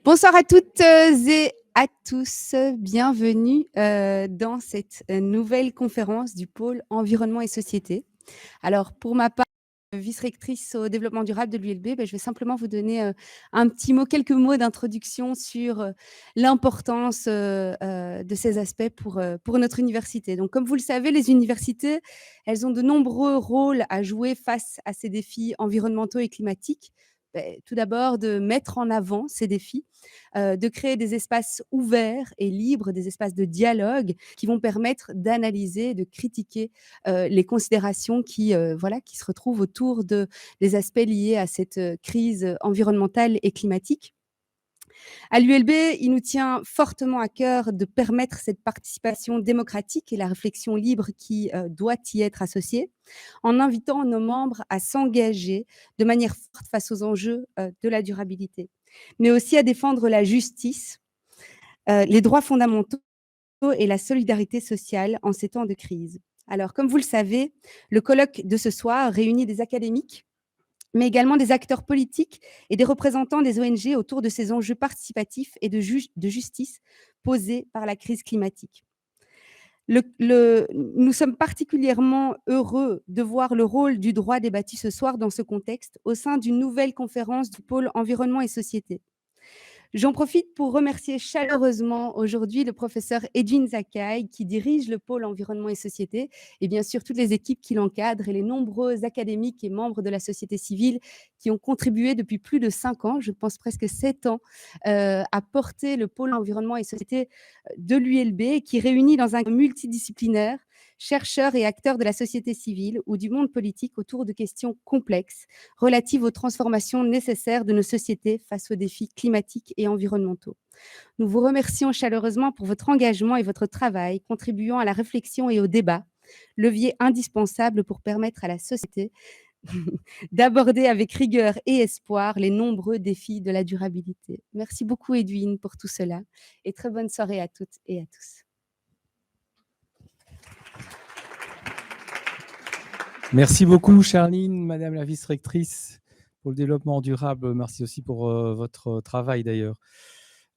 Bonsoir à toutes et à tous. Bienvenue dans cette nouvelle conférence du pôle environnement et société. Alors, pour ma part, vice-rectrice au développement durable de l'ULB, je vais simplement vous donner un petit mot, quelques mots d'introduction sur l'importance de ces aspects pour notre université. Donc, comme vous le savez, les universités, elles ont de nombreux rôles à jouer face à ces défis environnementaux et climatiques. Tout d'abord, de mettre en avant ces défis, de créer des espaces ouverts et libres, des espaces de dialogue qui vont permettre d'analyser, de critiquer les considérations qui se retrouvent autour des aspects liés à cette crise environnementale et climatique. À l'ULB, il nous tient fortement à cœur de permettre cette participation démocratique et la réflexion libre qui doit y être associée, en invitant nos membres à s'engager de manière forte face aux enjeux de la durabilité, mais aussi à défendre la justice, les droits fondamentaux et la solidarité sociale en ces temps de crise. Alors, comme vous le savez, le colloque de ce soir réunit des académiques, mais également des acteurs politiques et des représentants des ONG autour de ces enjeux participatifs et de justice posés par la crise climatique. Nous sommes particulièrement heureux de voir le rôle du droit débattu ce soir dans ce contexte au sein d'une nouvelle conférence du pôle environnement et société. J'en profite pour remercier chaleureusement aujourd'hui le professeur Edwin Zakai, qui dirige le pôle environnement et société, et bien sûr toutes les équipes qui l'encadrent et les nombreux académiques et membres de la société civile qui ont contribué depuis plus de 5 ans, je pense presque 7 ans, à porter le pôle environnement et société de l'ULB, qui réunit dans un multidisciplinaire chercheurs et acteurs de la société civile ou du monde politique autour de questions complexes relatives aux transformations nécessaires de nos sociétés face aux défis climatiques et environnementaux. Nous vous remercions chaleureusement pour votre engagement et votre travail, contribuant à la réflexion et au débat, levier indispensable pour permettre à la société d'aborder avec rigueur et espoir les nombreux défis de la durabilité. Merci beaucoup Edwin pour tout cela et très bonne soirée à toutes et à tous. Merci beaucoup, Charline, Madame la vice-rectrice pour le développement durable. Merci aussi pour votre travail, d'ailleurs.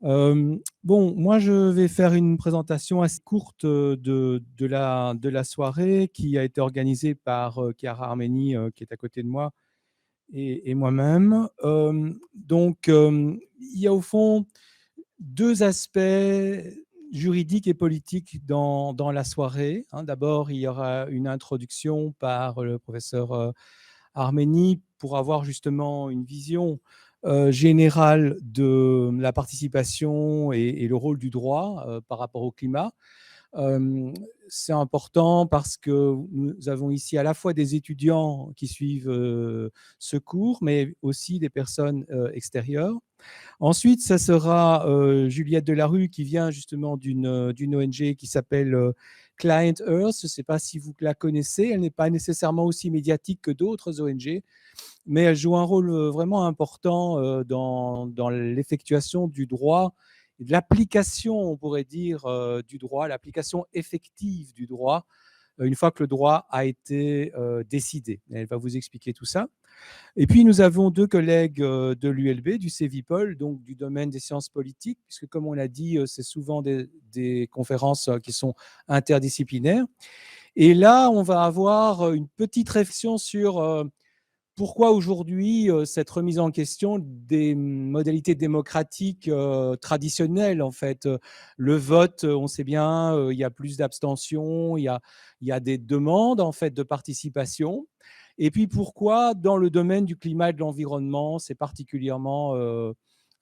Moi, je vais faire une présentation assez courte de la soirée qui a été organisée par Chiara Armeni, qui est à côté de moi, et moi-même. Il y a au fond deux aspects juridiques et politiques dans la soirée. D'abord, il y aura une introduction par le professeur Armeni pour avoir justement une vision générale de la participation et le rôle du droit par rapport au climat. C'est important parce que nous avons ici à la fois des étudiants qui suivent ce cours, mais aussi des personnes extérieures. Ensuite, ça sera Juliette Delarue qui vient justement d'une ONG qui s'appelle Client Earth. Je ne sais pas si vous la connaissez. Elle n'est pas nécessairement aussi médiatique que d'autres ONG, mais elle joue un rôle vraiment important dans l'effectuation du droit et de l'application, on pourrait dire, du droit, l'application effective du droit, une fois que le droit a été décidé. Elle va vous expliquer tout ça. Et puis, nous avons deux collègues de l'ULB, du CEVIPOL, donc du domaine des sciences politiques, puisque comme on l'a dit, c'est souvent des conférences qui sont interdisciplinaires. Et là, on va avoir une petite réflexion sur pourquoi aujourd'hui cette remise en question des modalités démocratiques traditionnelles, en fait. Le vote, on sait bien, il y a plus d'abstention, il y a des demandes, en fait, de participation. Et puis pourquoi, dans le domaine du climat et de l'environnement, c'est particulièrement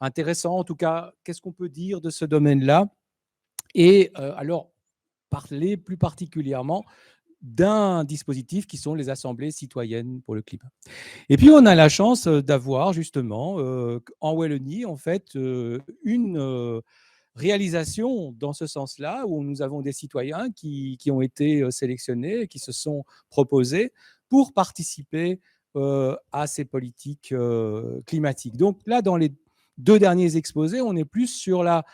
intéressant. En tout cas, qu'est-ce qu'on peut dire de ce domaine-là? Et alors, parler plus particulièrement d'un dispositif qui sont les assemblées citoyennes pour le climat. Et puis, on a la chance d'avoir justement en Wallonie, en fait, une réalisation dans ce sens-là, où nous avons des citoyens qui ont été sélectionnés, qui se sont proposés pour participer à ces politiques climatiques. Donc là, dans les deux derniers exposés, on est plus sur la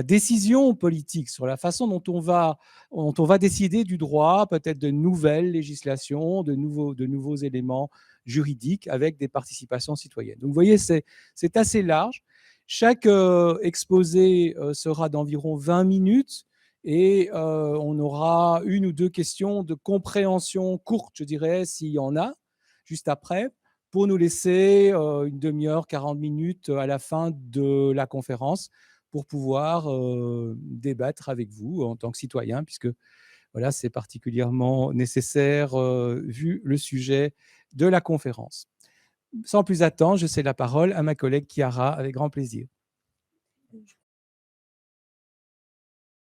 décision politique, sur la façon dont on va décider du droit, peut-être de nouvelles législations, de nouveaux éléments juridiques avec des participations citoyennes. Donc vous voyez, c'est assez large. Chaque exposé sera d'environ 20 minutes et on aura une ou deux questions de compréhension courte, je dirais, s'il y en a, juste après, pour nous laisser une demi-heure, 40 minutes à la fin de la conférence pour pouvoir débattre avec vous en tant que citoyen, puisque voilà, c'est particulièrement nécessaire vu le sujet de la conférence. Sans plus attendre, je cède la parole à ma collègue Chiara avec grand plaisir.